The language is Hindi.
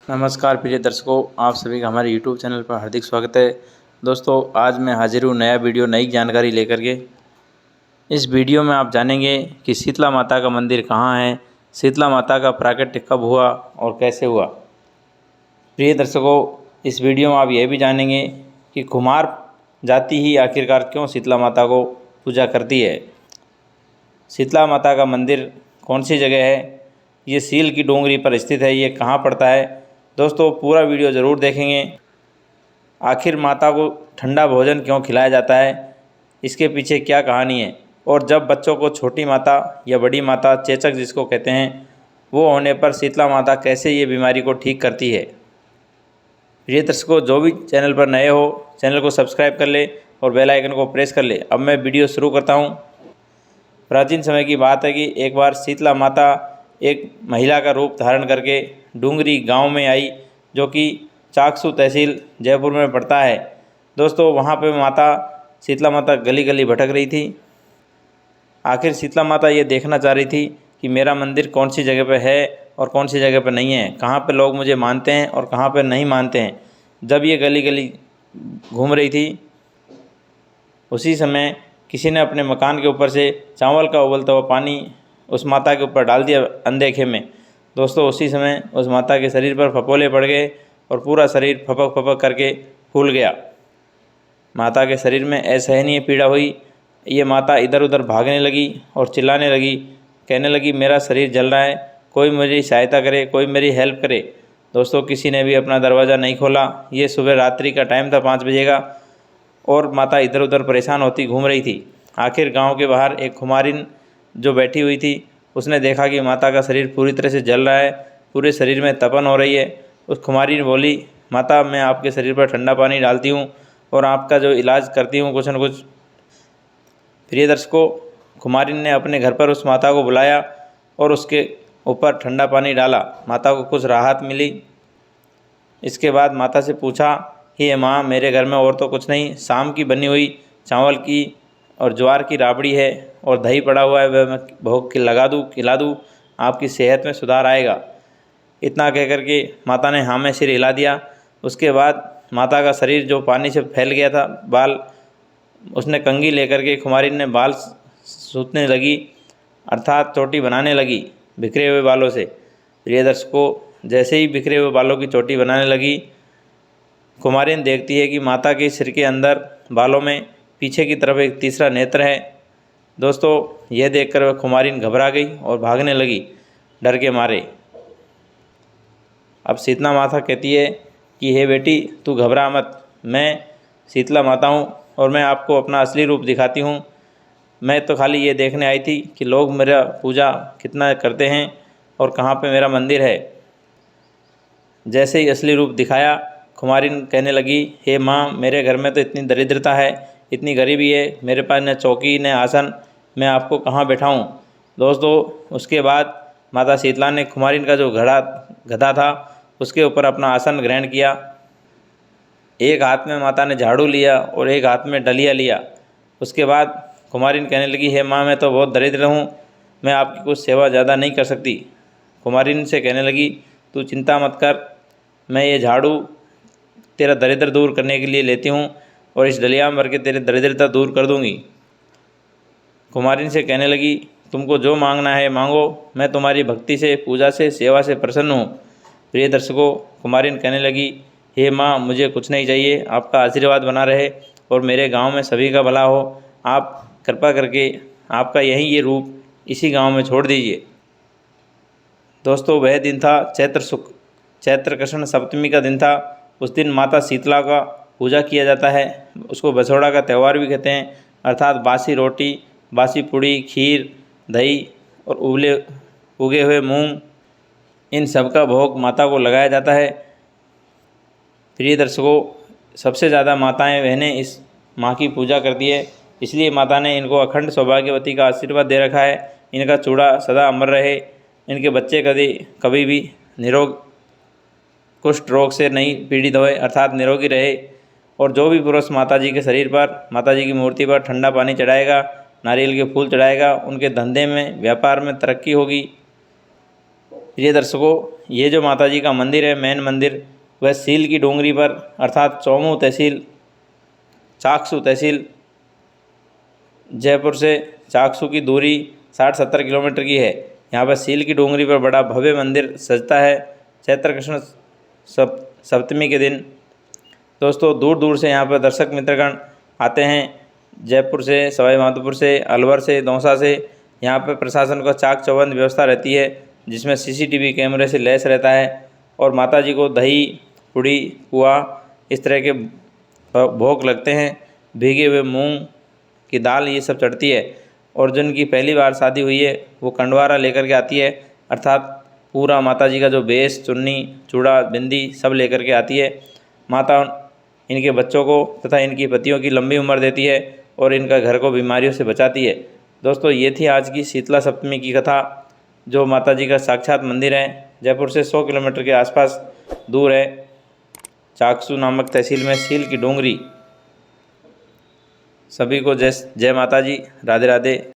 नमस्कार प्रिय दर्शकों, आप सभी का हमारे YouTube चैनल पर हार्दिक स्वागत है। दोस्तों, आज मैं हाजिर हूँ नया वीडियो, नई जानकारी लेकर के। इस वीडियो में आप जानेंगे कि शीतला माता का मंदिर कहाँ है, शीतला माता का प्राकट्य कब हुआ और कैसे हुआ। प्रिय दर्शकों, इस वीडियो में आप यह भी जानेंगे कि कुम्हार जाति ही आखिरकार क्यों शीतला माता को पूजा करती है। शीतला माता का मंदिर कौन सी जगह है, ये सील की डोंगरी पर स्थित है, ये कहाँ पड़ता है। दोस्तों, पूरा वीडियो ज़रूर देखेंगे। आखिर माता को ठंडा भोजन क्यों खिलाया जाता है, इसके पीछे क्या कहानी है, और जब बच्चों को छोटी माता या बड़ी माता, चेचक जिसको कहते हैं, वो होने पर शीतला माता कैसे ये बीमारी को ठीक करती है। प्रिय दर्शकों, जो भी चैनल पर नए हो, चैनल को सब्सक्राइब कर ले और बेल आइकन को प्रेस कर ले। अब मैं वीडियो शुरू करता हूँ। प्राचीन समय की बात है कि एक बार शीतला माता एक महिला का रूप धारण करके डूंगरी गांव में आई, जो कि चाकसू तहसील जयपुर में पड़ता है। दोस्तों, वहां पे शीतला माता गली गली भटक रही थी। आखिर शीतला माता ये देखना चाह रही थी कि मेरा मंदिर कौन सी जगह पे है और कौन सी जगह पे नहीं है, कहाँ पे लोग मुझे मानते हैं और कहाँ पे नहीं मानते हैं। जब ये गली गली घूम रही थी, उसी समय किसी ने अपने मकान के ऊपर से चावल का उबलता हुआ पानी उस माता के ऊपर डाल दिया अनदेखे में। दोस्तों, उसी समय उस माता के शरीर पर फपोले पड़ गए और पूरा शरीर फपक फपक करके फूल गया। माता के शरीर में असहनीय पीड़ा हुई। ये माता इधर उधर भागने लगी और चिल्लाने लगी, कहने लगी, मेरा शरीर जल रहा है, कोई मेरी सहायता करे, कोई मेरी हेल्प करे। दोस्तों, किसी ने भी अपना दरवाज़ा नहीं खोला। ये सुबह रात्रि का टाइम था, 5 बजे का, और माता इधर उधर परेशान होती घूम रही थी। आखिर गांव के बाहर एक कुम्हारिन जो बैठी हुई थी, उसने देखा कि माता का शरीर पूरी तरह से जल रहा है, पूरे शरीर में तपन हो रही है। उस कुम्हारिन बोली, माता, मैं आपके शरीर पर ठंडा पानी डालती हूँ और आपका जो इलाज करती हूँ कुछ न कुछ। प्रिय दर्शकों, कुम्हारिन ने अपने घर पर उस माता को बुलाया और उसके ऊपर ठंडा पानी डाला। माता को कुछ राहत मिली। इसके बाद माता से पूछा, हे माँ, मेरे घर में और तो कुछ नहीं, शाम की बनी हुई चावल की और ज्वार की राबड़ी है और दही पड़ा हुआ है, वह मैं भोग के खिला दूँ, आपकी सेहत में सुधार आएगा। इतना कह कर के माता ने हाँ में सिर हिला दिया। उसके बाद माता का शरीर जो पानी से फैल गया था, बाल, उसने कंघी लेकर के कुम्हारिन ने बाल सूतने लगी, अर्थात चोटी बनाने लगी बिखरे हुए बालों से। प्रिय दर्शकों, जैसे ही बिखरे हुए बालों की चोटी बनाने लगी, कुम्हारिन देखती है कि माता के सिर के अंदर बालों में पीछे की तरफ एक तीसरा नेत्र है। दोस्तों, यह देखकर वह कुम्हारिन घबरा गई और भागने लगी डर के मारे। अब शीतला माता कहती है कि हे बेटी, तू घबरा मत, मैं शीतला माता हूँ और मैं आपको अपना असली रूप दिखाती हूँ। मैं तो खाली ये देखने आई थी कि लोग मेरा पूजा कितना करते हैं और कहाँ पे मेरा मंदिर है। जैसे ही असली रूप दिखाया, कुम्हारिन कहने लगी, हे माँ, मेरे घर में तो इतनी दरिद्रता है, इतनी गरीबी है, मेरे पास न चौकी न आसन, मैं आपको कहाँ बैठाऊँ। दोस्तों, उसके बाद माता शीतला ने कुम्हारिन का जो गधा था, उसके ऊपर अपना आसन ग्रहण किया। एक हाथ में माता ने झाड़ू लिया और एक हाथ में डलिया लिया। उसके बाद कुम्हारिन कहने लगी, हे माँ, मैं तो बहुत दरिद्र हूँ, मैं आपकी कुछ सेवा ज़्यादा नहीं कर सकती। कुम्हारिन से कहने लगी, तू चिंता मत कर, मैं ये झाड़ू तेरा दरिद्र दूर करने के लिए लेती हूँ और इस डलिया में भर के तेरी दरिद्रता दूर कर दूँगी। कुम्हारिन से कहने लगी, तुमको जो मांगना है मांगो, मैं तुम्हारी भक्ति से, पूजा से, सेवा से प्रसन्न हूँ। प्रिय दर्शकों, कुम्हारिन कहने लगी, हे माँ, मुझे कुछ नहीं चाहिए, आपका आशीर्वाद बना रहे और मेरे गांव में सभी का भला हो। आप कृपा करके आपका ये रूप इसी गांव में छोड़ दीजिए। दोस्तों, वह दिन था चैत्र कृष्ण सप्तमी का दिन था। उस दिन माता शीतला का पूजा किया जाता है। उसको बछौड़ा का त्यौहार भी कहते हैं, अर्थात बासी रोटी, बासी पूड़ी, खीर, दही और उगे हुए मूंग, इन सब का भोग माता को लगाया जाता है। प्रिय दर्शकों, सबसे ज़्यादा माताएं बहनें इस माँ की पूजा करती है, इसलिए माता ने इनको अखंड सौभाग्यवती का आशीर्वाद दे रखा है। इनका चूड़ा सदा अमर रहे, इनके बच्चे कभी भी निरोग, कुष्ठ रोग से नहीं पीड़ित होए, अर्थात निरोगी रहे। और जो भी पुरुष माता जी के शरीर पर, माता जी की मूर्ति पर ठंडा पानी चढ़ाएगा, नारियल के फूल चढ़ाएगा, उनके धंधे में, व्यापार में तरक्की होगी। प्रिय दर्शकों, ये जो माता जी का मंदिर है, मेन मंदिर, वह सील की डोंगरी पर अर्थात चौमू तहसील, चाकसू तहसील, जयपुर से चाकसू की दूरी 60-70 किलोमीटर की है। यहाँ पर सील की डोंगरी पर बड़ा भव्य मंदिर सजता है चैत्र कृष्ण सप्तमी के दिन। दोस्तों, दूर दूर से यहाँ पर दर्शक मित्रगण आते हैं, जयपुर से, सवाई माधोपुर से, अलवर से, दौसा से। यहाँ पर प्रशासन का चाक चौबंद व्यवस्था रहती है, जिसमें CCTV कैमरे से लैस रहता है। और माता जी को दही, पूड़ी, पुआ इस तरह के भोग लगते हैं। भीगे हुए मूंग की दाल ये सब चढ़ती है। और जिनकी पहली बार शादी हुई है वो कंडवारा लेकर के आती है, अर्थात पूरा माता जी का जो बेस, चुन्नी, चूड़ा, बिंदी सब लेकर के आती है। माता इनके बच्चों को तथा इनकी पतियों की लंबी उम्र देती है और इनका घर को बीमारियों से बचाती है। दोस्तों, ये थी आज की शीतला सप्तमी की कथा, जो माता जी का साक्षात मंदिर है। जयपुर से 100 किलोमीटर के आसपास दूर है, चाकसू नामक तहसील में सील की डोंगरी। सभी को जय माता जी, राधे राधे।